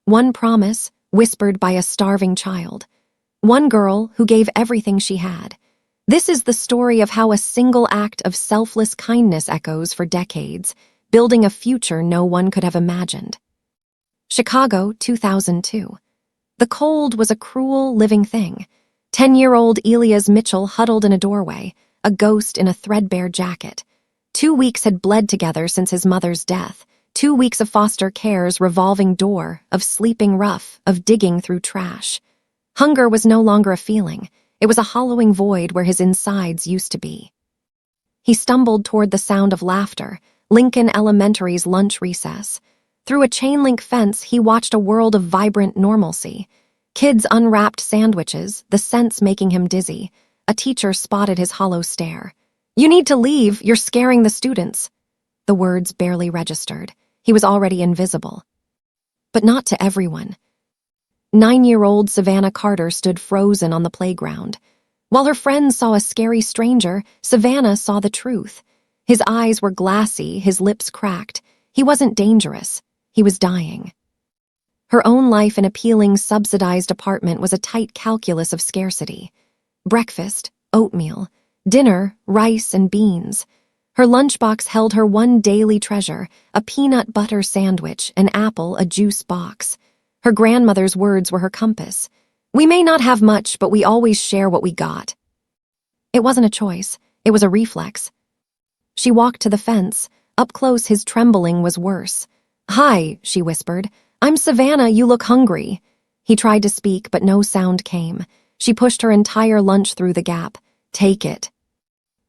One promise, whispered by a starving child. One girl who gave everything she had. This is the story of how a single act of selfless kindness echoes for decades, building a future no one could have imagined. Chicago, 2002. The cold was a cruel, living thing. 10-year-old Elias Mitchell huddled in a doorway, a ghost in a threadbare jacket. 2 weeks had bled together since his mother's death. 2 weeks of foster care's revolving door, of sleeping rough, of digging through trash. Hunger was no longer a feeling. It was a hollowing void where his insides used to be. He stumbled toward the sound of laughter, Lincoln Elementary's lunch recess. Through a chain-link fence, he watched a world of vibrant normalcy. Kids unwrapped sandwiches, the scents making him dizzy. A teacher spotted his hollow stare. "You need to leave, you're scaring the students." The words barely registered. He was already invisible. But not to everyone. 9-year-old Savannah Carter stood frozen on the playground. While her friends saw a scary stranger, Savannah saw the truth. His eyes were glassy, his lips cracked. He wasn't dangerous. He was dying. Her own life in a peeling, subsidized apartment was a tight calculus of scarcity. Breakfast, oatmeal. Dinner, rice and beans. Her lunchbox held her one daily treasure, a peanut butter sandwich, an apple, a juice box. Her grandmother's words were her compass. "We may not have much, but we always share what we got." It wasn't a choice. It was a reflex. She walked to the fence. Up close, his trembling was worse. "Hi," she whispered. "I'm Savannah, you look hungry." He tried to speak, but no sound came. She pushed her entire lunch through the gap. "Take it."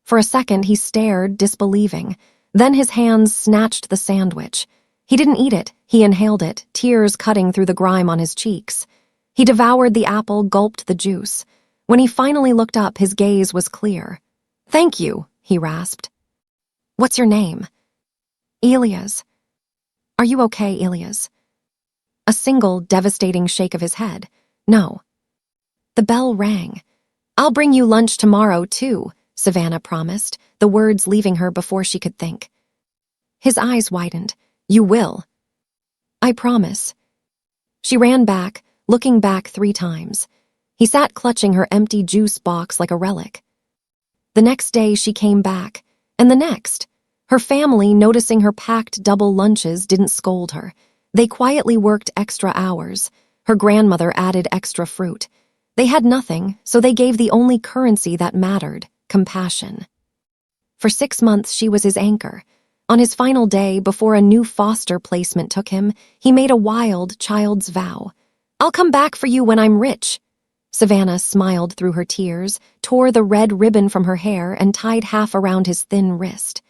For a second, he stared, disbelieving. Then his hands snatched the sandwich. He didn't eat it. He inhaled it, tears cutting through the grime on his cheeks. He devoured the apple, gulped the juice. When he finally looked up, his gaze was clear. "Thank you," he rasped. "What's your name?" "Elias." "Are you okay, Elias?" A single, devastating shake of his head. "No." The bell rang. "I'll bring you lunch tomorrow, too," Savannah promised, the words leaving her before she could think. His eyes widened. "You will." "I promise." She ran back, looking back 3 times. He sat clutching her empty juice box like a relic. The next day she came back, and the next. Her family, noticing her packed double lunches, didn't scold her. They quietly worked extra hours. Her grandmother added extra fruit. They had nothing, so they gave the only currency that mattered, compassion. For 6 months she was his anchor. On his final day, before a new foster placement took him, he made a wild child's vow. "I'll come back for you when I'm rich." Savannah smiled through her tears, tore the red ribbon from her hair and tied half around his thin wrist.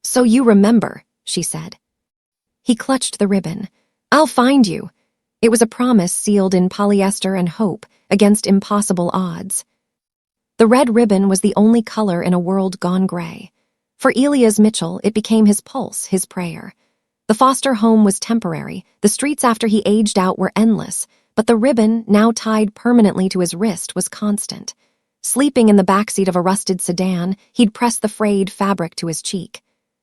"So you remember," she said. He clutched the ribbon. "I'll find you." It was a promise sealed in polyester and hope against impossible odds. The red ribbon was the only color in a world gone gray. For Elias Mitchell, it became his pulse, his prayer. The foster home was temporary. The streets after he aged out were endless, but the ribbon, now tied permanently to his wrist, was constant. Sleeping in the backseat of a rusted sedan, he'd press the frayed fabric to his cheek.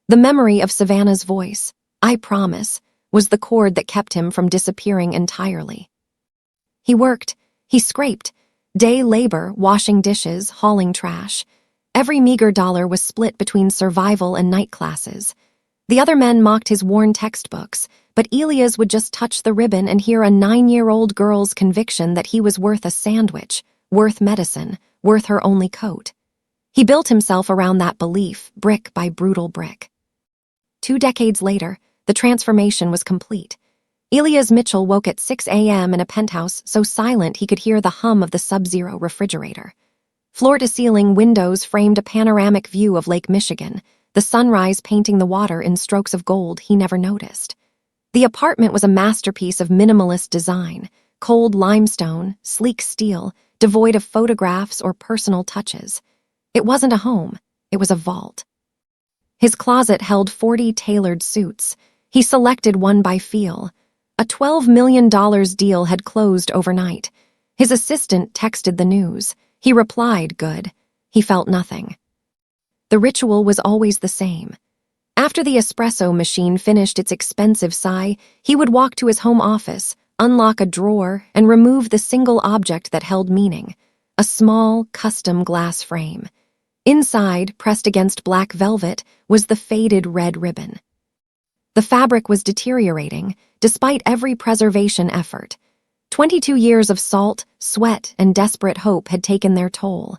The memory of Savannah's voice, "I promise," was the cord that kept him from disappearing entirely. He worked. He scraped. Day labor, washing dishes, hauling trash. Every meager dollar was split between survival and night classes. The other men mocked his worn textbooks, but Elias would just touch the ribbon and hear a 9-year-old girl's conviction that he was worth a sandwich, worth medicine, worth her only coat. He built himself around that belief, brick by brutal brick. 2 decades later, the transformation was complete. Elias Mitchell woke at 6 a.m. in a penthouse so silent he could hear the hum of the Sub-Zero refrigerator. Floor-to-ceiling windows framed a panoramic view of Lake Michigan, the sunrise painting the water in strokes of gold he never noticed. The apartment was a masterpiece of minimalist design, cold limestone, sleek steel, devoid of photographs or personal touches. It wasn't a home, it was a vault. His closet held 40 tailored suits. He selected one by feel. A $12 million deal had closed overnight. His assistant texted the news. He replied, "Good." He felt nothing. The ritual was always the same. After the espresso machine finished its expensive sigh, he would walk to his home office, unlock a drawer, and remove the single object that held meaning, a small, custom glass frame. Inside, pressed against black velvet, was the faded red ribbon. The fabric was deteriorating, despite every preservation effort. 22 years of salt, sweat, and desperate hope had taken their toll.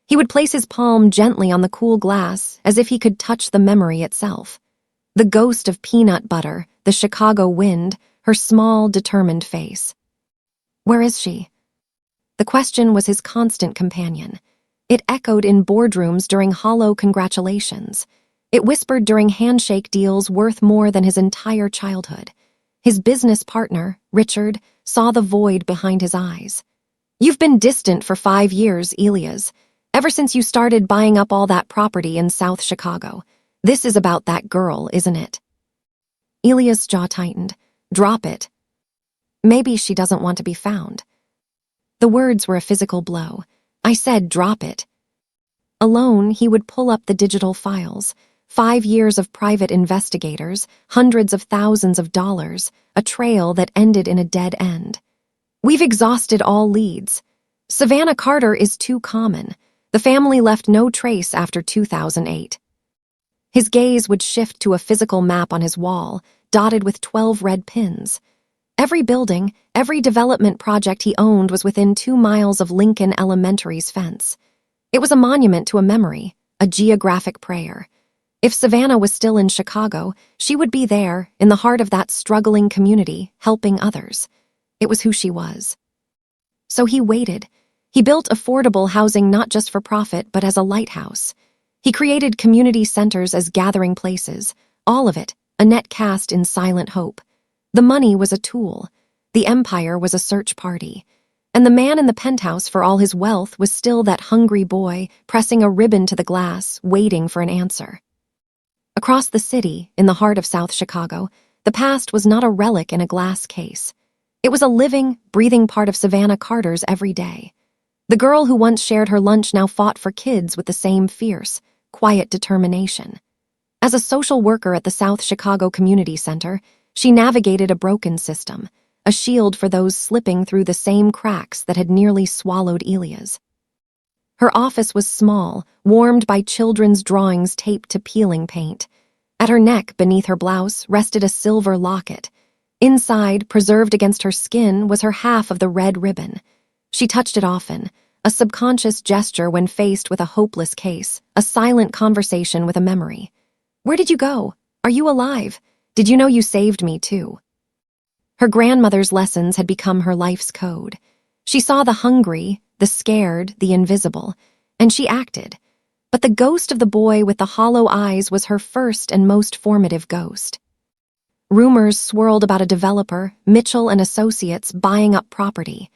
He would place his palm gently on the cool glass, as if he could touch the memory itself. The ghost of peanut butter, the Chicago wind, her small, determined face. Where is she? The question was his constant companion. It echoed in boardrooms during hollow congratulations. It whispered during handshake deals worth more than his entire childhood. His business partner, Richard, saw the void behind his eyes. You've been distant for 5 years, Elias, ever since you started buying up all that property in South Chicago. This is about that girl, isn't it? Elias' jaw tightened. Drop it. Maybe she doesn't want to be found. The words were a physical blow. I said drop it. Alone, he would pull up the digital files. 5 years of private investigators, hundreds of thousands of dollars, a trail that ended in a dead end. We've exhausted all leads. Savannah Carter is too common. The family left no trace after 2008. His gaze would shift to a physical map on his wall, dotted with 12 red pins. Every building, every development project he owned was within 2 miles of Lincoln Elementary's fence. It was a monument to a memory, a geographic prayer. If Savannah was still in Chicago, she would be there, in the heart of that struggling community, helping others. It was who she was. So he waited. He built affordable housing not just for profit, but as a lighthouse. He created community centers as gathering places, all of it, a net cast in silent hope. The money was a tool. The empire was a search party. And the man in the penthouse, for all his wealth, was still that hungry boy, pressing a ribbon to the glass, waiting for an answer. Across the city, in the heart of South Chicago, the past was not a relic in a glass case. It was a living, breathing part of Savannah Carter's every day. The girl who once shared her lunch now fought for kids with the same fierce, quiet determination. As a social worker at the South Chicago Community Center, she navigated a broken system, a shield for those slipping through the same cracks that had nearly swallowed Elias. Her office was small, warmed by children's drawings taped to peeling paint. At her neck, beneath her blouse, rested a silver locket. Inside, preserved against her skin, was her half of the red ribbon. She touched it often, a subconscious gesture when faced with a hopeless case, a silent conversation with a memory. Where did you go? Are you alive? Did you know you saved me, too? Her grandmother's lessons had become her life's code. She saw the hungry, the scared, the invisible, and she acted. But the ghost of the boy with the hollow eyes was her first and most formative ghost. Rumors swirled about a developer, Mitchell and Associates, buying up property.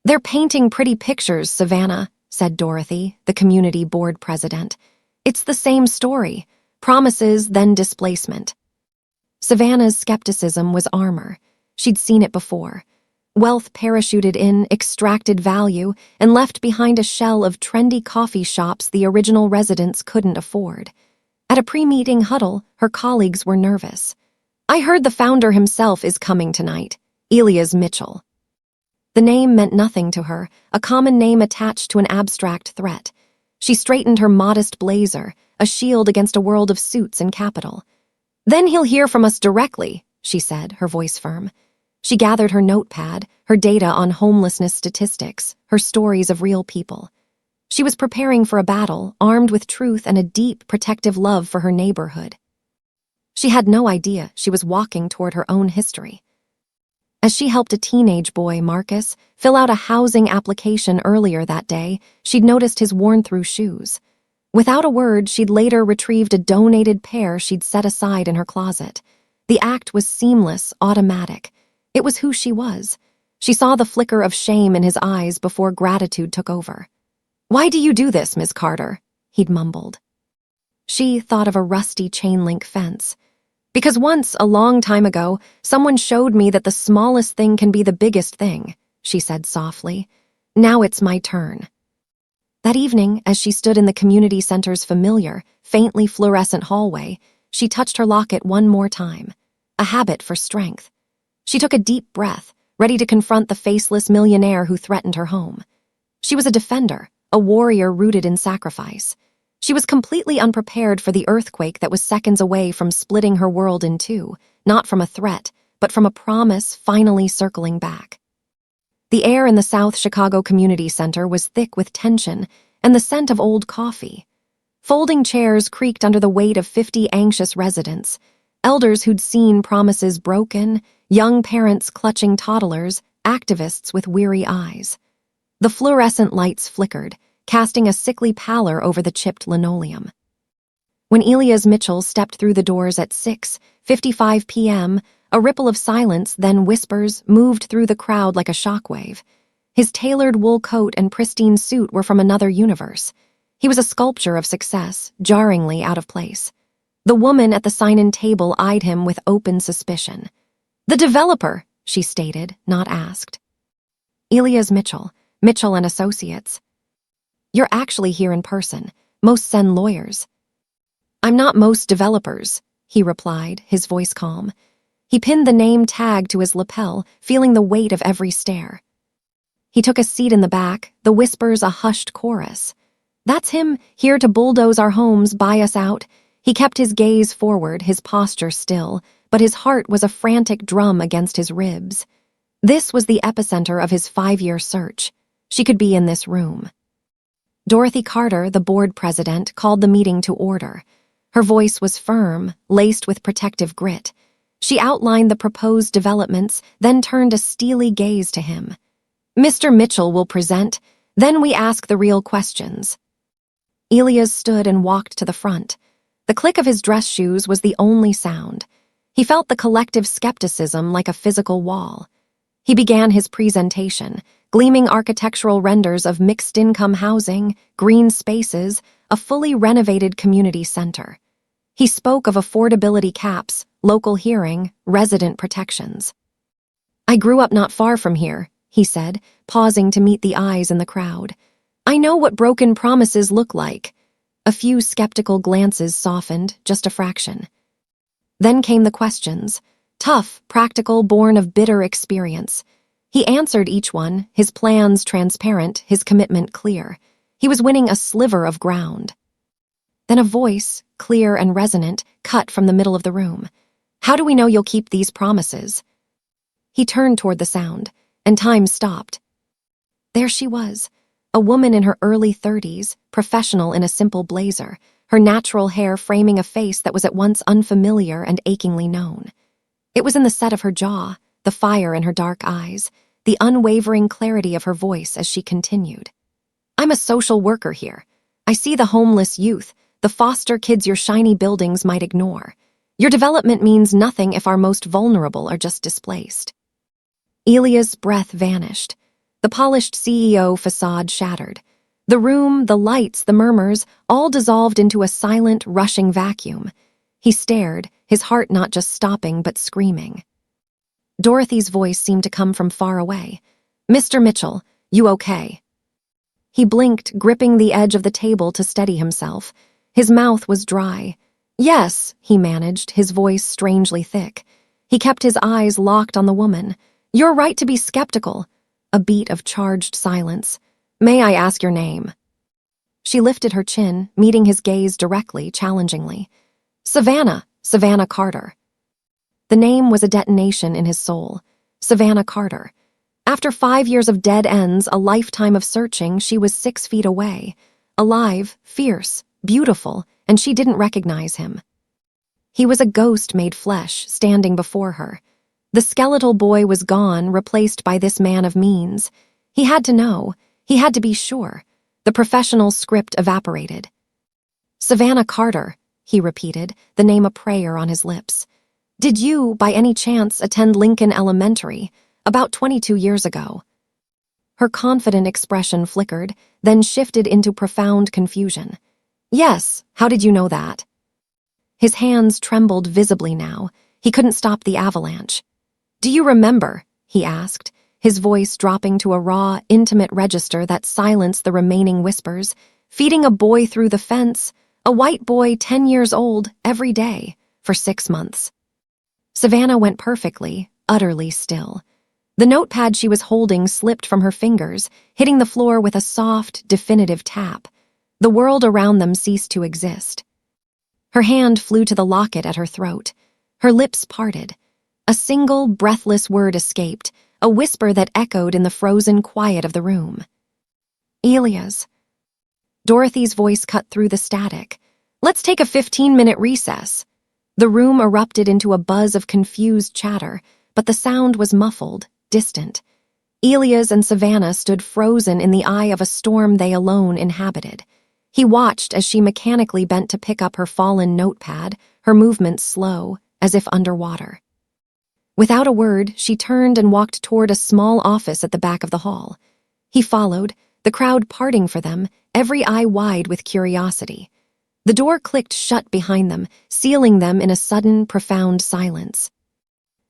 They're painting pretty pictures, Savannah, said Dorothy, the community board president. It's the same story. Promises, then displacement. Savannah's skepticism was armor. She'd seen it before. Wealth parachuted in, extracted value, and left behind a shell of trendy coffee shops the original residents couldn't afford. At a pre-meeting huddle, her colleagues were nervous. I heard the founder himself is coming tonight, Elias Mitchell. The name meant nothing to her, a common name attached to an abstract threat. She straightened her modest blazer, a shield against a world of suits and capital. Then he'll hear from us directly, she said, her voice firm. She gathered her notepad, her data on homelessness statistics, her stories of real people. She was preparing for a battle, armed with truth and a deep, protective love for her neighborhood. She had no idea she was walking toward her own history. As she helped a teenage boy, Marcus, fill out a housing application earlier that day, she'd noticed his worn-through shoes. Without a word, she'd later retrieved a donated pair she'd set aside in her closet. The act was seamless, automatic. It was who she was. She saw the flicker of shame in his eyes before gratitude took over. Why do you do this, Miss Carter? He'd mumbled. She thought of a rusty chain-link fence. Because once, a long time ago, someone showed me that the smallest thing can be the biggest thing, she said softly. Now it's my turn. That evening, as she stood in the community center's familiar, faintly fluorescent hallway, she touched her locket one more time, a habit for strength. She took a deep breath, ready to confront the faceless millionaire who threatened her home. She was a defender, a warrior rooted in sacrifice. She was completely unprepared for the earthquake that was seconds away from splitting her world in two, not from a threat, but from a promise finally circling back. The air in the South Chicago Community Center was thick with tension and the scent of old coffee. Folding chairs creaked under the weight of 50 anxious residents, elders who'd seen promises broken, young parents clutching toddlers, activists with weary eyes. The fluorescent lights flickered, casting a sickly pallor over the chipped linoleum. When Elias Mitchell stepped through the doors at 6:55 p.m., a ripple of silence, then whispers, moved through the crowd like a shockwave. His tailored wool coat and pristine suit were from another universe. He was a sculpture of success, jarringly out of place. The woman at the sign-in table eyed him with open suspicion. "The developer," she stated, not asked. "Elias Mitchell, Mitchell and Associates." "You're actually here in person. Most send lawyers." "I'm not most developers," he replied, his voice calm. He pinned the name tag to his lapel, feeling the weight of every stare. He took a seat in the back, the whispers a hushed chorus. "That's him, here to bulldoze our homes, buy us out." He kept his gaze forward, his posture still, but his heart was a frantic drum against his ribs. This was the epicenter of his 5-year search. She could be in this room. Dorothy Carter, the board president, called the meeting to order. Her voice was firm, laced with protective grit. She outlined the proposed developments, then turned a steely gaze to him. "Mr. Mitchell will present, then we ask the real questions." Elias stood and walked to the front. The click of his dress shoes was the only sound. He felt the collective skepticism like a physical wall. He began his presentation, gleaming architectural renders of mixed-income housing, green spaces, a fully renovated community center. He spoke of affordability caps, local hearing, resident protections. "I grew up not far from here," he said, pausing to meet the eyes in the crowd. "I know what broken promises look like." A few skeptical glances softened, just a fraction. Then came the questions, tough, practical, born of bitter experience. He answered each one, his plans transparent, his commitment clear. He was winning a sliver of ground. Then a voice, clear and resonant, cut from the middle of the room. "How do we know you'll keep these promises?" He turned toward the sound, and time stopped. There she was, a woman in her early 30s, professional in a simple blazer, her natural hair framing a face that was at once unfamiliar and achingly known. It was in the set of her jaw, the fire in her dark eyes, the unwavering clarity of her voice as she continued. "I'm a social worker here. I see the homeless youth, the foster kids your shiny buildings might ignore. Your development means nothing if our most vulnerable are just displaced." Elias' breath vanished. The polished CEO facade shattered. The room, the lights, the murmurs, all dissolved into a silent, rushing vacuum. He stared, his heart not just stopping but screaming. Dorothy's voice seemed to come from far away. "Mr. Mitchell, you okay?" He blinked, gripping the edge of the table to steady himself. His mouth was dry. "Yes," he managed, his voice strangely thick. He kept his eyes locked on the woman. "You're right to be skeptical." A beat of charged silence. "May I ask your name?" She lifted her chin, meeting his gaze directly, challengingly. "Savannah, Savannah Carter." The name was a detonation in his soul. Savannah Carter. After 5 years of dead ends, a lifetime of searching, she was 6 feet away. Alive, fierce, beautiful, and she didn't recognize him. He was a ghost made flesh, standing before her. The skeletal boy was gone, replaced by this man of means. He had to know. He had to be sure. The professional script evaporated. "Savannah Carter," he repeated, the name a prayer on his lips. "Did you, by any chance, attend Lincoln Elementary, about 22 years ago?" Her confident expression flickered, then shifted into profound confusion. "Yes, how did you know that?" His hands trembled visibly now. He couldn't stop the avalanche. "Do you remember?" he asked, his voice dropping to a raw, intimate register that silenced the remaining whispers. "Feeding a boy through the fence, a white boy 10 years old, every day, for 6 months." Savannah went perfectly, utterly still. The notepad she was holding slipped from her fingers, hitting the floor with a soft, definitive tap. The world around them ceased to exist. Her hand flew to the locket at her throat. Her lips parted. A single, breathless word escaped, a whisper that echoed in the frozen quiet of the room. Elias. Dorothy's voice cut through the static. Let's take a 15-minute recess. The room erupted into a buzz of confused chatter, but the sound was muffled, distant. Elias and Savannah stood frozen in the eye of a storm they alone inhabited. He watched as she mechanically bent to pick up her fallen notepad, her movements slow, as if underwater. Without a word, she turned and walked toward a small office at the back of the hall. He followed, the crowd parting for them, every eye wide with curiosity. The door clicked shut behind them, sealing them in a sudden, profound silence.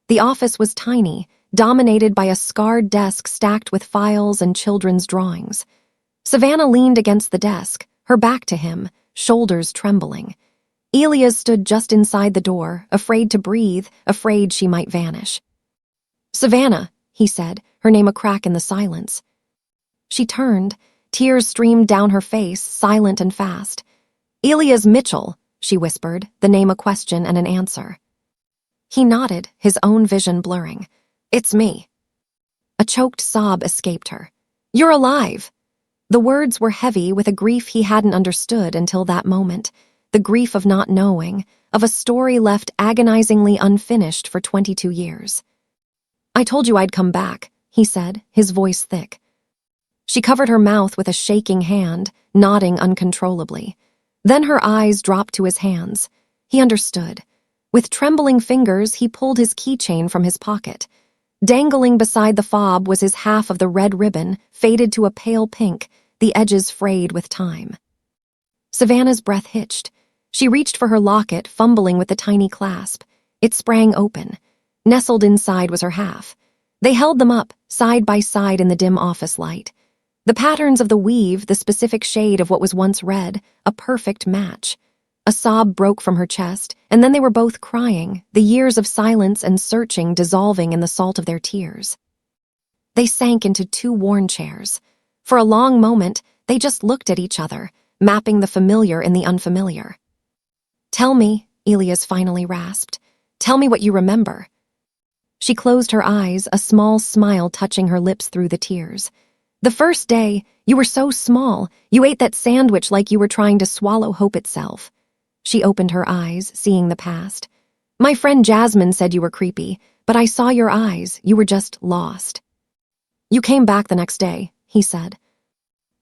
The office was tiny, dominated by a scarred desk stacked with files and children's drawings. Savannah leaned against the desk, her back to him, shoulders trembling. Elias stood just inside the door, afraid to breathe, afraid she might vanish. "Savannah," he said, her name a crack in the silence. She turned. Tears streamed down her face, silent and fast. "Elias Mitchell," she whispered, the name a question and an answer. He nodded, his own vision blurring. "It's me." A choked sob escaped her. "You're alive!" The words were heavy with a grief he hadn't understood until that moment, the grief of not knowing, of a story left agonizingly unfinished for 22 years. "I told you I'd come back," he said, his voice thick. She covered her mouth with a shaking hand, nodding uncontrollably. Then her eyes dropped to his hands. He understood. With trembling fingers, he pulled his keychain from his pocket. Dangling beside the fob was his half of the red ribbon, faded to a pale pink, the edges frayed with time. Savannah's breath hitched. She reached for her locket, fumbling with the tiny clasp. It sprang open. Nestled inside was her half. They held them up, side by side in the dim office light. The patterns of the weave, the specific shade of what was once red, a perfect match. A sob broke from her chest, and then they were both crying, the years of silence and searching dissolving in the salt of their tears. They sank into two worn chairs. For a long moment, they just looked at each other, mapping the familiar in the unfamiliar. "Tell me," Elias finally rasped. "Tell me what you remember." She closed her eyes, a small smile touching her lips through the tears. "The first day, you were so small, you ate that sandwich like you were trying to swallow hope itself." She opened her eyes, seeing the past. "My friend Jasmine said you were creepy, but I saw your eyes, you were just lost." "You came back the next day," he said.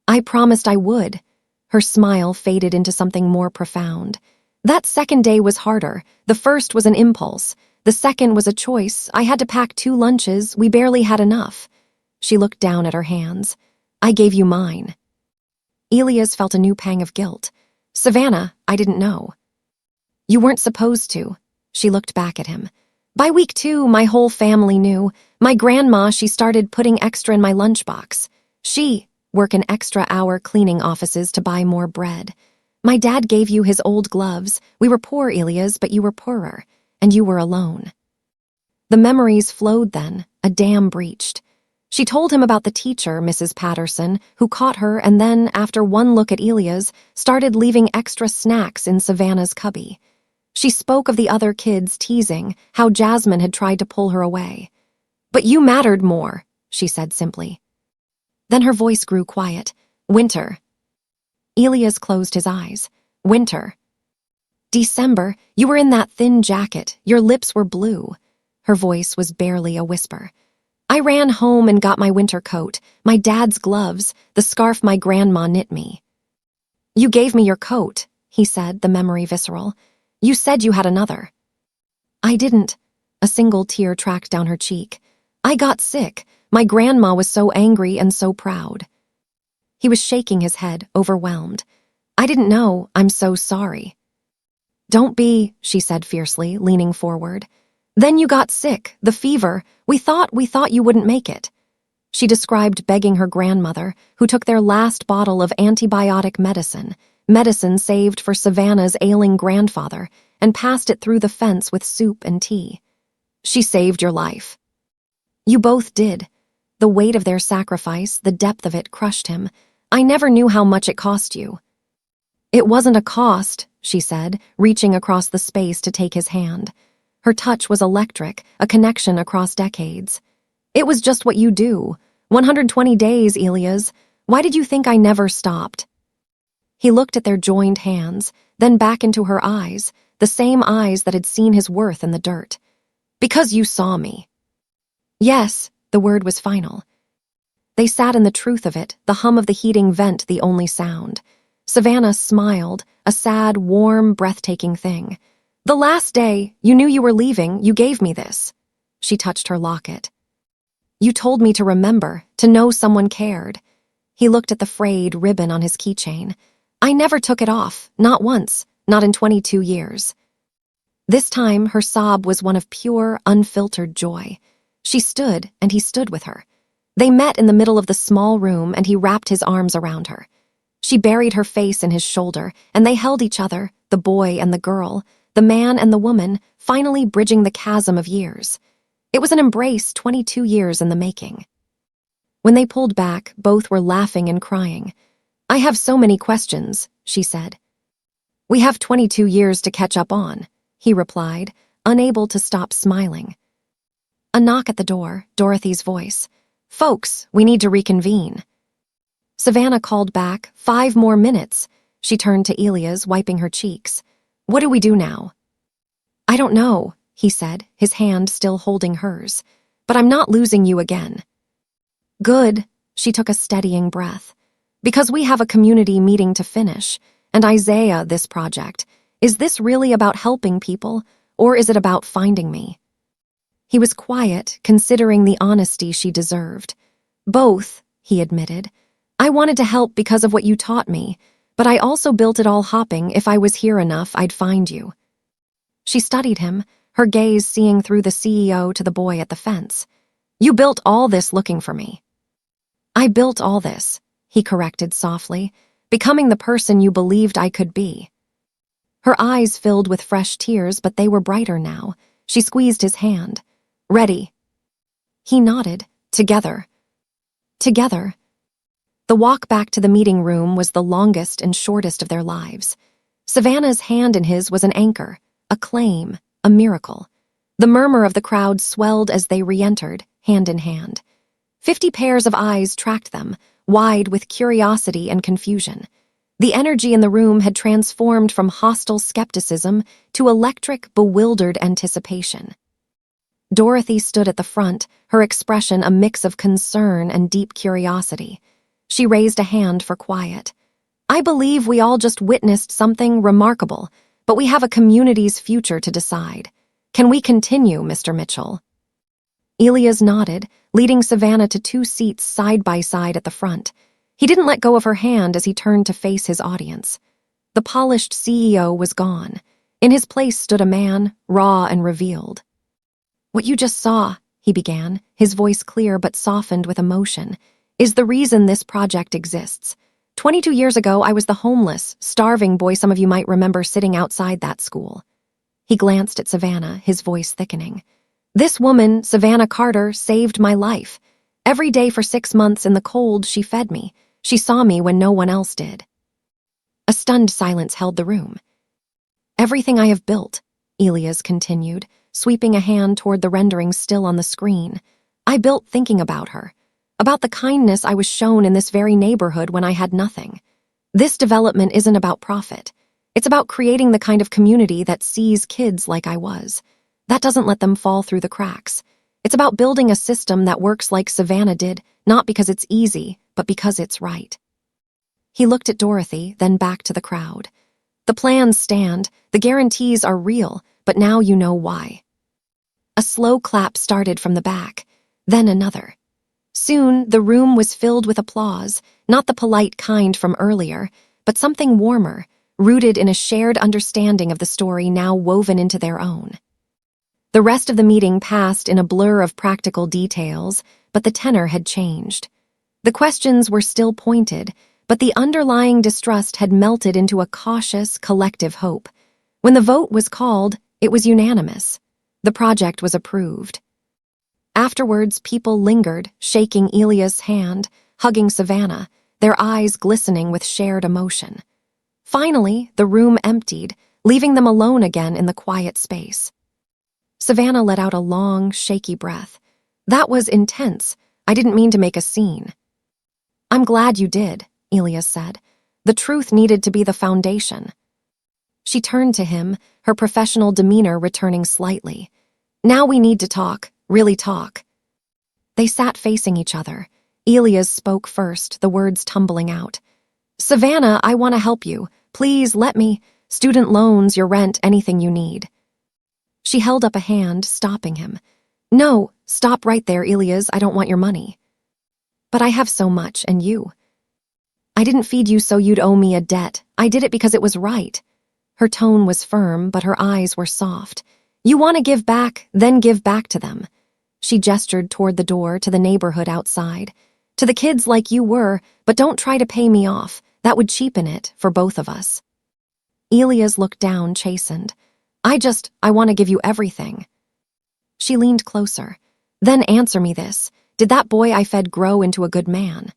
"I promised I would." Her smile faded into something more profound. "That second day was harder. The first was an impulse. The second was a choice. I had to pack 2 lunches, we barely had enough." She looked down at her hands. "I gave you mine." Elias felt a new pang of guilt. "Savannah, I didn't know." "You weren't supposed to." She looked back at him. "By week 2, my whole family knew. My grandma, she started putting extra in my lunchbox. She work an extra hour cleaning offices to buy more bread. My dad gave you his old gloves. We were poor, Elias, but you were poorer. And you were alone." The memories flowed then, a dam breached. She told him about the teacher, Mrs. Patterson, who caught her and then, after one look at Elias, started leaving extra snacks in Savannah's cubby. She spoke of the other kids teasing, how Jasmine had tried to pull her away. "But you mattered more," she said simply. Then her voice grew quiet. "Winter." Elias closed his eyes. "Winter." "December, you were in that thin jacket, your lips were blue." Her voice was barely a whisper. "I ran home and got my winter coat, my dad's gloves, the scarf my grandma knit me." "You gave me your coat," he said, the memory visceral. "You said you had another." "I didn't." A single tear tracked down her cheek. "I got sick. My grandma was so angry and so proud." He was shaking his head, overwhelmed. "I didn't know. I'm so sorry." "Don't be," she said fiercely, leaning forward. "Then you got sick, the fever. We thought you wouldn't make it." She described begging her grandmother, who took their last bottle of antibiotic medicine saved for Savannah's ailing grandfather, and passed it through the fence with soup and tea. "She saved your life." You both did. The weight of their sacrifice, the depth of it, crushed him. I never knew how much it cost you. It wasn't a cost, she said, reaching across the space to take his hand. Her touch was electric, a connection across decades. It was just what you do. 120 days, Elias. Why did you think I never stopped? He looked at their joined hands, then back into her eyes, the same eyes that had seen his worth in the dirt. Because you saw me. Yes, the word was final. They sat in the truth of it, the hum of the heating vent the only sound. Savannah smiled, a sad, warm, breathtaking thing. The last day, you knew you were leaving, you gave me this. She touched her locket. You told me to remember, to know someone cared. He looked at the frayed ribbon on his keychain. I never took it off, not once, not in 22 years. This time, her sob was one of pure, unfiltered joy. She stood, and he stood with her. They met in the middle of the small room, and he wrapped his arms around her. She buried her face in his shoulder, and they held each other, the boy and the girl, the man and the woman, finally bridging the chasm of years. It was an embrace 22 years in the making. When they pulled back, both were laughing and crying. I have so many questions, she said. We have 22 years to catch up on, he replied, unable to stop smiling. A knock at the door, Dorothy's voice. Folks, we need to reconvene. Savannah called back, 5 more minutes. She turned to Elias, wiping her cheeks. What do we do now? I don't know, he said, his hand still holding hers. But I'm not losing you again. Good, she took a steadying breath. Because we have a community meeting to finish, and Isaiah, this project. Is this really about helping people, or is it about finding me? He was quiet, considering the honesty she deserved. Both, he admitted. I wanted to help because of what you taught me, but I also built it all hoping if I was here enough, I'd find you. She studied him, her gaze seeing through the CEO to the boy at the fence. You built all this looking for me. I built all this, he corrected softly, becoming the person you believed I could be. Her eyes filled with fresh tears, but they were brighter now. She squeezed his hand. Ready. He nodded. Together. Together. The walk back to the meeting room was the longest and shortest of their lives. Savannah's hand in his was an anchor, a claim, a miracle. The murmur of the crowd swelled as they re-entered, hand in hand. 50 pairs of eyes tracked them, wide with curiosity and confusion. The energy in the room had transformed from hostile skepticism to electric, bewildered anticipation. Dorothy stood at the front, her expression a mix of concern and deep curiosity. She raised a hand for quiet. I believe we all just witnessed something remarkable, but we have a community's future to decide. Can we continue, Mr. Mitchell? Elias nodded, leading Savannah to 2 seats side by side at the front. He didn't let go of her hand as he turned to face his audience. The polished CEO was gone. In his place stood a man, raw and revealed. What you just saw, he began, his voice clear but softened with emotion, is the reason this project exists. 22 years ago, I was the homeless, starving boy some of you might remember sitting outside that school. He glanced at Savannah, his voice thickening. This woman, Savannah Carter, saved my life. Every day for 6 months in the cold, she fed me. She saw me when no one else did. A stunned silence held the room. Everything I have built, Elias continued, sweeping a hand toward the rendering still on the screen. I built thinking about her, about the kindness I was shown in this very neighborhood when I had nothing. This development isn't about profit. It's about creating the kind of community that sees kids like I was. That doesn't let them fall through the cracks. It's about building a system that works like Savannah did, not because it's easy, but because it's right. He looked at Dorothy, then back to the crowd. The plans stand, the guarantees are real, but now you know why. A slow clap started from the back, then another. Soon, the room was filled with applause, not the polite kind from earlier, but something warmer, rooted in a shared understanding of the story now woven into their own. The rest of the meeting passed in a blur of practical details, but the tenor had changed. The questions were still pointed, but the underlying distrust had melted into a cautious, collective hope. When the vote was called, it was unanimous. The project was approved. Afterwards, people lingered, shaking Elias' hand, hugging Savannah, their eyes glistening with shared emotion. Finally, the room emptied, leaving them alone again in the quiet space. Savannah let out a long, shaky breath. That was intense. I didn't mean to make a scene. I'm glad you did, Elias said. The truth needed to be the foundation. She turned to him, her professional demeanor returning slightly. Now we need to talk, really talk. They sat facing each other. Elias spoke first, the words tumbling out. Savannah, I want to help you. Please let me. Student loans, your rent, anything you need. She held up a hand, stopping him. No, stop right there, Elias. I don't want your money. But I have so much, and you. I didn't feed you so you'd owe me a debt. I did it because it was right. Her tone was firm, but her eyes were soft. You want to give back, then give back to them. She gestured toward the door to the neighborhood outside. To the kids like you were, but don't try to pay me off. That would cheapen it for both of us. Elias looked down, chastened. I want to give you everything. She leaned closer. Then answer me this. Did that boy I fed grow into a good man?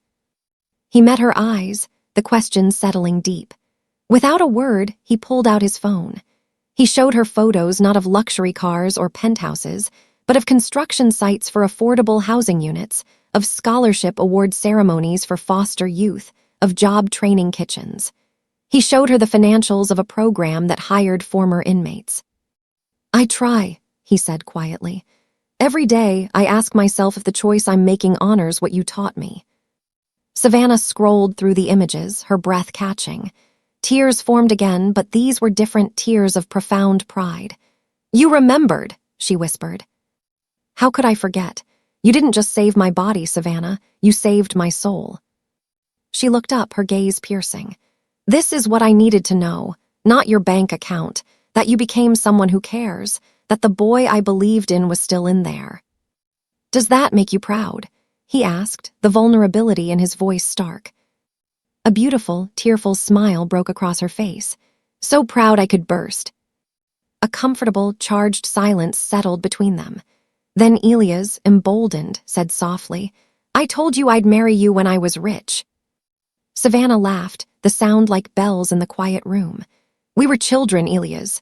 He met her eyes, the question settling deep. Without a word, he pulled out his phone. He showed her photos not of luxury cars or penthouses, but of construction sites for affordable housing units, of scholarship award ceremonies for foster youth, of job training kitchens. He showed her the financials of a program that hired former inmates. I try, he said quietly. Every day, I ask myself if the choice I'm making honors what you taught me. Savannah scrolled through the images, her breath catching. Tears formed again, but these were different tears of profound pride. You remembered, she whispered. How could I forget? You didn't just save my body, Savannah. You saved my soul. She looked up, her gaze piercing. This is what I needed to know, not your bank account, that you became someone who cares, that the boy I believed in was still in there. Does that make you proud? He asked, the vulnerability in his voice stark. A beautiful, tearful smile broke across her face. So proud I could burst. A comfortable, charged silence settled between them. Then Elias, emboldened, said softly, I told you I'd marry you when I was rich. Savannah laughed, the sound like bells in the quiet room. We were children, Elias.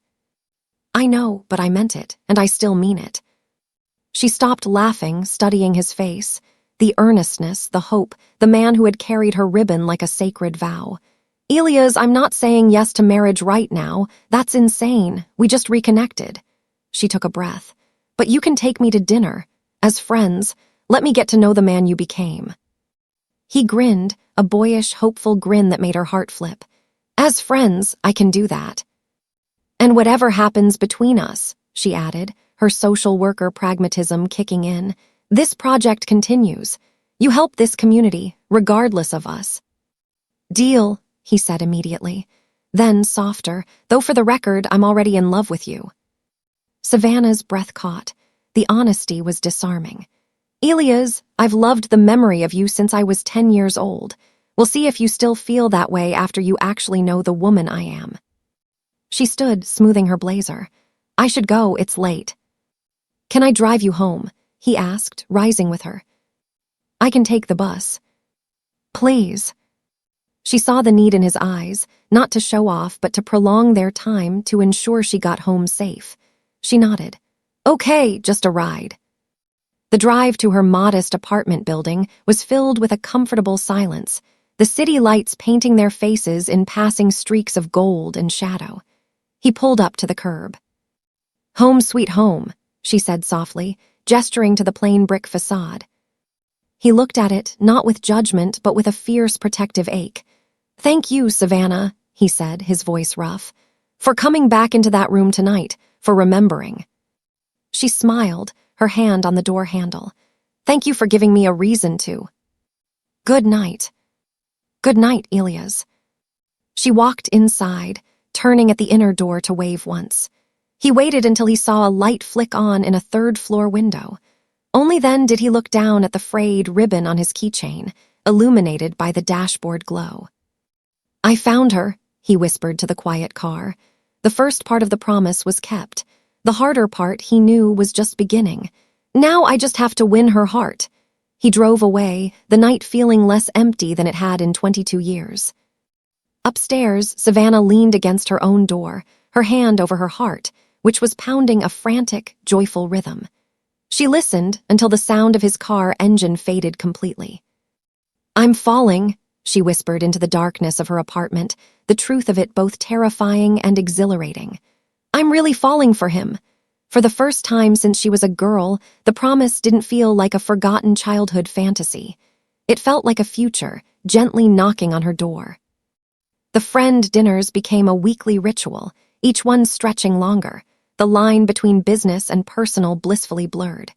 I know, but I meant it, and I still mean it. She stopped laughing, studying his face, the earnestness, the hope, the man who had carried her ribbon like a sacred vow. Elias, I'm not saying yes to marriage right now. That's insane. We just reconnected. She took a breath. But you can take me to dinner. As friends, let me get to know the man you became. He grinned, a boyish, hopeful grin that made her heart flip. As friends, I can do that. And whatever happens between us, she added, her social worker pragmatism kicking in, this project continues. You help this community, regardless of us. Deal, he said immediately. Then, softer, though for the record, I'm already in love with you. Savannah's breath caught. The honesty was disarming. Elias, I've loved the memory of you since I was 10 years old. We'll see if you still feel that way after you actually know the woman I am. She stood, smoothing her blazer. I should go, it's late. Can I drive you home? He asked, rising with her. I can take the bus. Please. She saw the need in his eyes, not to show off, but to prolong their time to ensure she got home safe. She nodded. Okay, just a ride. The drive to her modest apartment building was filled with a comfortable silence, the city lights painting their faces in passing streaks of gold and shadow. He pulled up to the curb. Home sweet home, she said softly, gesturing to the plain brick facade. He looked at it, not with judgment, but with a fierce protective ache. Thank you, Savannah, he said, his voice rough, for coming back into that room tonight, for remembering. She smiled, her hand on the door handle. Thank you for giving me a reason to. Good night. Good night, Elias. She walked inside, turning at the inner door to wave once. He waited until he saw a light flick on in a third-floor window. Only then did he look down at the frayed ribbon on his keychain, illuminated by the dashboard glow. I found her, he whispered to the quiet car. The first part of the promise was kept. The harder part, he knew, was just beginning. Now I just have to win her heart. He drove away, the night feeling less empty than it had in 22 years. Upstairs, Savannah leaned against her own door, her hand over her heart, which was pounding a frantic, joyful rhythm. She listened until the sound of his car engine faded completely. "I'm falling," she whispered into the darkness of her apartment, the truth of it both terrifying and exhilarating. "I'm really falling for him." For the first time since she was a girl, the promise didn't feel like a forgotten childhood fantasy. It felt like a future, gently knocking on her door. The friend dinners became a weekly ritual, each one stretching longer, the line between business and personal blissfully blurred.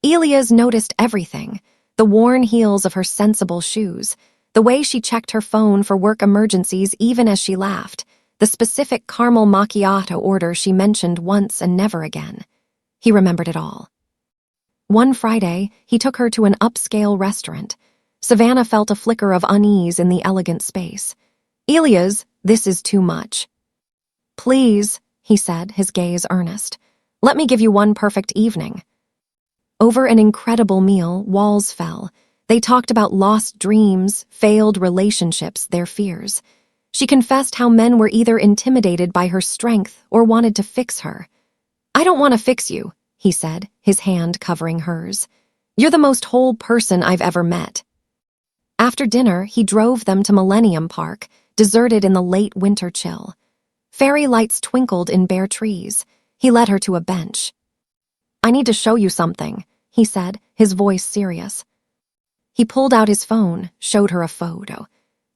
Elias noticed everything, the worn heels of her sensible shoes, the way she checked her phone for work emergencies even as she laughed, the specific caramel macchiato order she mentioned once and never again. He remembered it all. One Friday, he took her to an upscale restaurant. Savannah felt a flicker of unease in the elegant space. "Elias, this is too much." "Please," he said, his gaze earnest. "Let me give you one perfect evening." Over an incredible meal, walls fell. They talked about lost dreams, failed relationships, their fears. She confessed how men were either intimidated by her strength or wanted to fix her. "I don't want to fix you," he said, his hand covering hers. "You're the most whole person I've ever met." After dinner, he drove them to Millennium Park, deserted in the late winter chill. Fairy lights twinkled in bare trees. He led her to a bench. "I need to show you something," he said, his voice serious. He pulled out his phone, showed her a photo.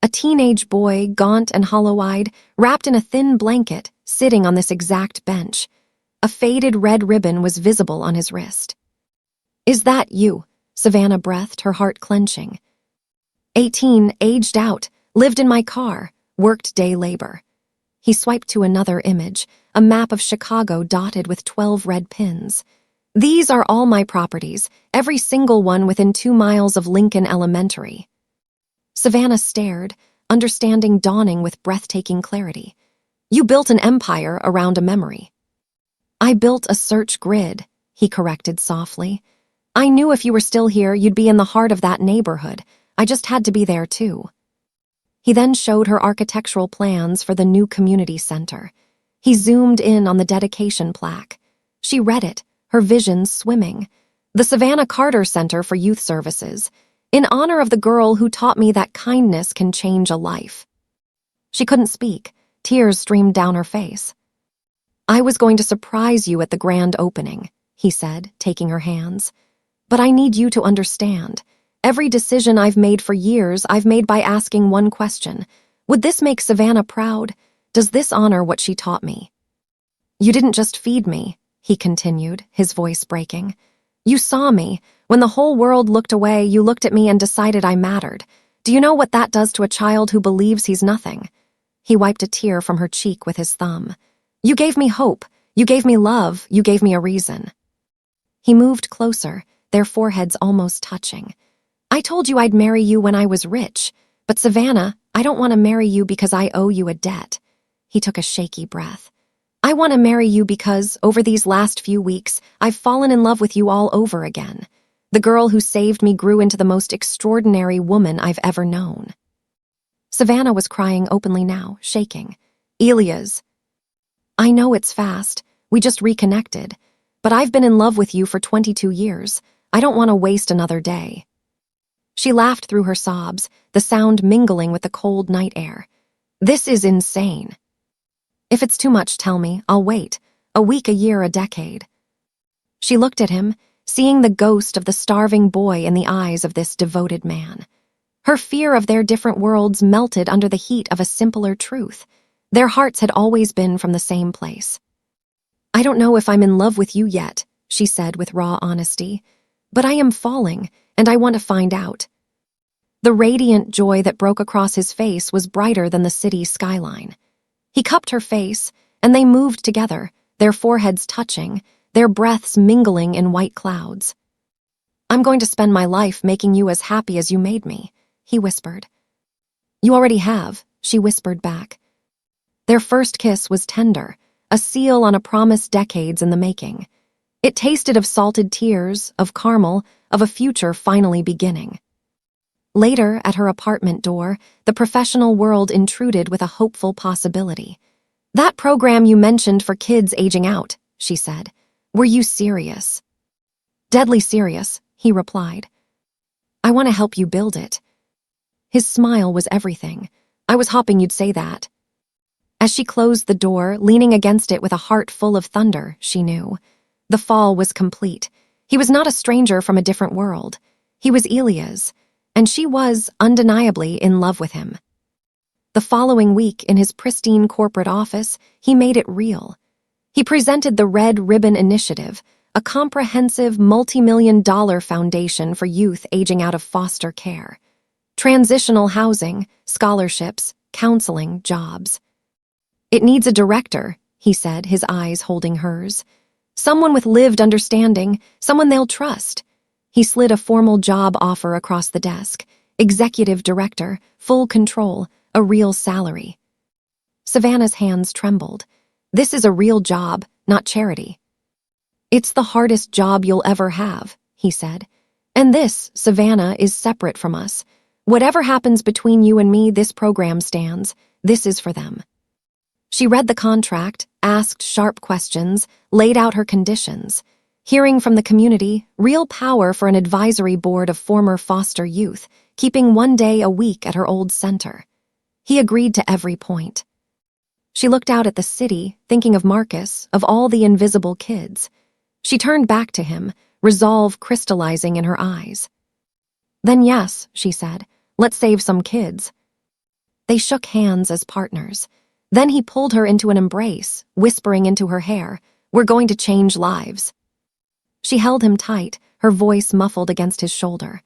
A teenage boy, gaunt and hollow-eyed, wrapped in a thin blanket, sitting on this exact bench. A faded red ribbon was visible on his wrist. "Is that you?" Savannah breathed, her heart clenching. 18, aged out, lived in my car, worked day labor. He swiped to another image, a map of Chicago dotted with 12 red pins. "These are all my properties, every single one within 2 miles of Lincoln Elementary." Savannah stared, understanding dawning with breathtaking clarity. "You built an empire around a memory." "I built a search grid," he corrected softly. "I knew if you were still here, you'd be in the heart of that neighborhood. I just had to be there, too." He then showed her architectural plans for the new community center. He zoomed in on the dedication plaque. She read it, her vision swimming. "The Savannah Carter Center for Youth Services, in honor of the girl who taught me that kindness can change a life." She couldn't speak. Tears streamed down her face. "I was going to surprise you at the grand opening," he said, taking her hands. "But I need you to understand. Every decision I've made for years, I've made by asking one question. Would this make Savannah proud? Does this honor what she taught me?" "You didn't just feed me," he continued, his voice breaking. "You saw me. When the whole world looked away, you looked at me and decided I mattered. Do you know what that does to a child who believes he's nothing?" He wiped a tear from her cheek with his thumb. "You gave me hope. You gave me love. You gave me a reason." He moved closer, their foreheads almost touching. "I told you I'd marry you when I was rich, but Savannah, I don't want to marry you because I owe you a debt." He took a shaky breath. "I want to marry you because, over these last few weeks, I've fallen in love with you all over again. The girl who saved me grew into the most extraordinary woman I've ever known." Savannah was crying openly now, shaking. "Elias, I know it's fast. We just reconnected. But I've been in love with you for 22 years. I don't want to waste another day." She laughed through her sobs, the sound mingling with the cold night air. "This is insane." "If it's too much, tell me. I'll wait. A week, a year, a decade." She looked at him, seeing the ghost of the starving boy in the eyes of this devoted man. Her fear of their different worlds melted under the heat of a simpler truth. Their hearts had always been from the same place. "I don't know if I'm in love with you yet," she said with raw honesty. "But I am falling, and I want to find out." The radiant joy that broke across his face was brighter than the city skyline. He cupped her face, and they moved together, their foreheads touching, their breaths mingling in white clouds. "I'm going to spend my life making you as happy as you made me," he whispered. "You already have," she whispered back. Their first kiss was tender, a seal on a promise decades in the making. It tasted of salted tears, of caramel, of a future finally beginning. Later, at her apartment door, the professional world intruded with a hopeful possibility. "That program you mentioned for kids aging out," she said. "Were you serious?" "Deadly serious," he replied. "I want to help you build it." His smile was everything. "I was hoping you'd say that." As she closed the door, leaning against it with a heart full of thunder, she knew. The fall was complete. He was not a stranger from a different world. He was Elias, and she was, undeniably, in love with him. The following week, in his pristine corporate office, he made it real. He presented the Red Ribbon Initiative, a comprehensive multi-million-dollar foundation for youth aging out of foster care. Transitional housing, scholarships, counseling, jobs. "It needs a director," he said, his eyes holding hers. "Someone with lived understanding, someone they'll trust." He slid a formal job offer across the desk. Executive director, full control, a real salary. Savannah's hands trembled. "This is a real job, not charity." "It's the hardest job you'll ever have," he said. "And this, Savannah, is separate from us. Whatever happens between you and me, this program stands. This is for them." She read the contract, asked sharp questions, laid out her conditions. Hearing from the community, real power for an advisory board of former foster youth, keeping 1 day a week at her old center. He agreed to every point. She looked out at the city, thinking of Marcus, of all the invisible kids. She turned back to him, resolve crystallizing in her eyes. "Then yes," she said, "let's save some kids." They shook hands as partners. Then he pulled her into an embrace, whispering into her hair, "We're going to change lives." She held him tight, her voice muffled against his shoulder.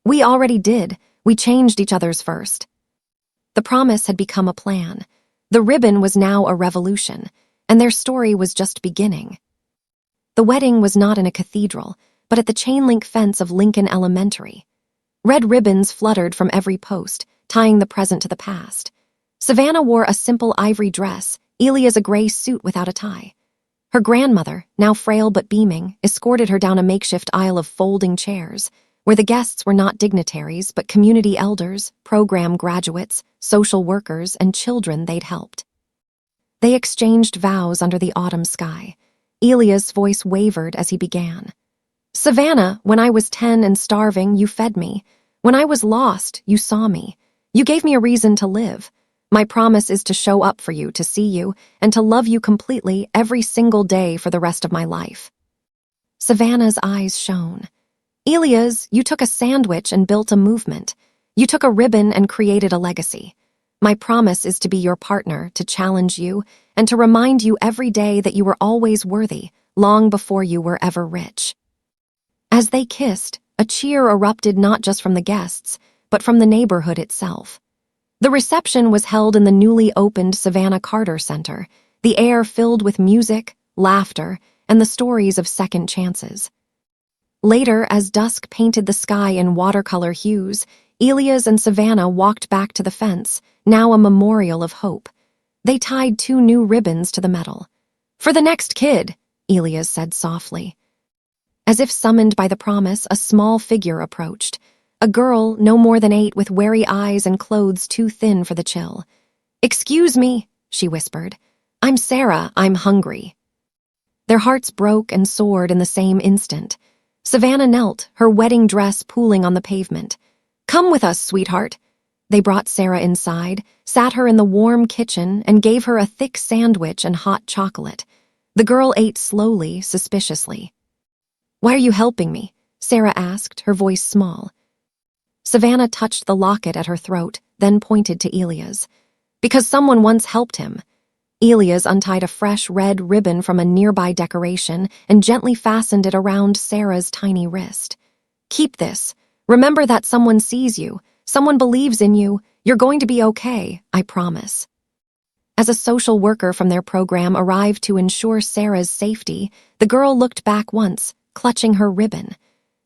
"We already did. We changed each other's first." The promise had become a plan. The ribbon was now a revolution, and their story was just beginning. The wedding was not in a cathedral, but at the chain-link fence of Lincoln Elementary. Red ribbons fluttered from every post, tying the present to the past. Savannah wore a simple ivory dress, Elias a gray suit without a tie. Her grandmother, now frail but beaming, escorted her down a makeshift aisle of folding chairs, where the guests were not dignitaries but community elders, program graduates, social workers, and children they'd helped. They exchanged vows under the autumn sky. Elias' voice wavered as he began. "Savannah, when I was 10 and starving, you fed me. When I was lost, you saw me. You gave me a reason to live. My promise is to show up for you, to see you, and to love you completely every single day for the rest of my life." Savannah's eyes shone. "Elias, you took a sandwich and built a movement. You took a ribbon and created a legacy. My promise is to be your partner, to challenge you, and to remind you every day that you were always worthy, long before you were ever rich." As they kissed, a cheer erupted not just from the guests, but from the neighborhood itself. The reception was held in the newly opened Savannah Carter Center, the air filled with music, laughter, and the stories of second chances. Later, as dusk painted the sky in watercolor hues, Elias and Savannah walked back to the fence, now a memorial of hope. They tied 2 new ribbons to the metal. "For the next kid," Elias said softly. As if summoned by the promise, a small figure approached. A girl, no more than 8, with wary eyes and clothes too thin for the chill. "Excuse me," she whispered. "I'm Sarah, I'm hungry." Their hearts broke and soared in the same instant. Savannah knelt, her wedding dress pooling on the pavement. "Come with us, sweetheart." They brought Sarah inside, sat her in the warm kitchen, and gave her a thick sandwich and hot chocolate. The girl ate slowly, suspiciously. "Why are you helping me?" Sarah asked, her voice small. Savannah touched the locket at her throat, then pointed to Elias. "Because someone once helped him." Elias untied a fresh red ribbon from a nearby decoration and gently fastened it around Sarah's tiny wrist. "Keep this. Remember that someone sees you, someone believes in you. You're going to be okay, I promise." As a social worker from their program arrived to ensure Sarah's safety, the girl looked back once, clutching her ribbon.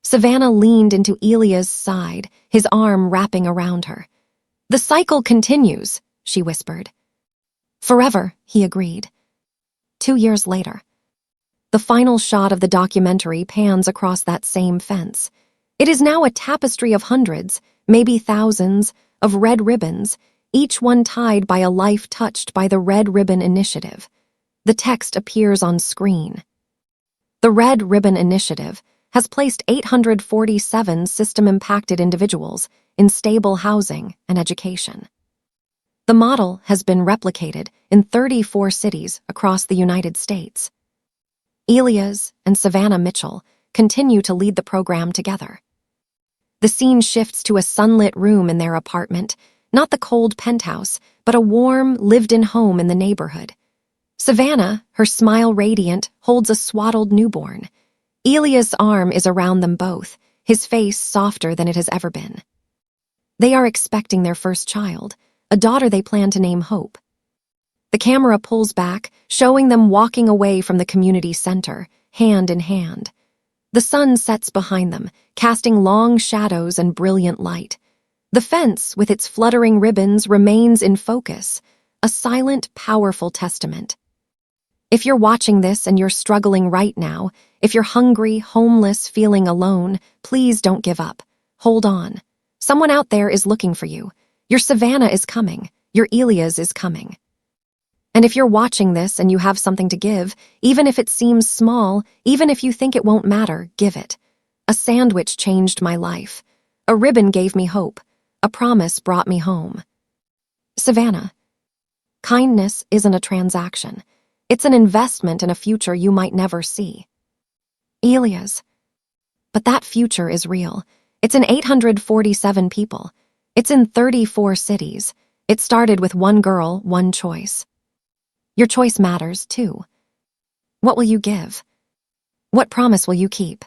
Savannah leaned into Elias' side, his arm wrapping around her. "The cycle continues," she whispered. "Forever," he agreed. 2 years later. The final shot of the documentary pans across that same fence. It is now a tapestry of hundreds, maybe thousands, of red ribbons, each one tied by a life touched by the Red Ribbon Initiative. The text appears on screen. The Red Ribbon Initiative has placed 847 system-impacted individuals in stable housing and education. The model has been replicated in 34 cities across the United States. Elias and Savannah Mitchell continue to lead the program together. The scene shifts to a sunlit room in their apartment, not the cold penthouse, but a warm, lived-in home in the neighborhood. Savannah, her smile radiant, holds a swaddled newborn. Elias' arm is around them both, his face softer than it has ever been. They are expecting their first child, a daughter they plan to name Hope. The camera pulls back, showing them walking away from the community center, hand in hand. The sun sets behind them, casting long shadows and brilliant light. The fence, with its fluttering ribbons, remains in focus, a silent, powerful testament. If you're watching this and you're struggling right now, if you're hungry, homeless, feeling alone, please don't give up. Hold on. Someone out there is looking for you. Your Savannah is coming. Your Elias is coming. And if you're watching this and you have something to give, even if it seems small, even if you think it won't matter, give it. A sandwich changed my life. A ribbon gave me hope. A promise brought me home. Savannah. Kindness isn't a transaction. It's an investment in a future you might never see. Elias. But that future is real. It's in 847 people. It's in 34 cities. It started with one girl, one choice. Your choice matters, too. What will you give? What promise will you keep?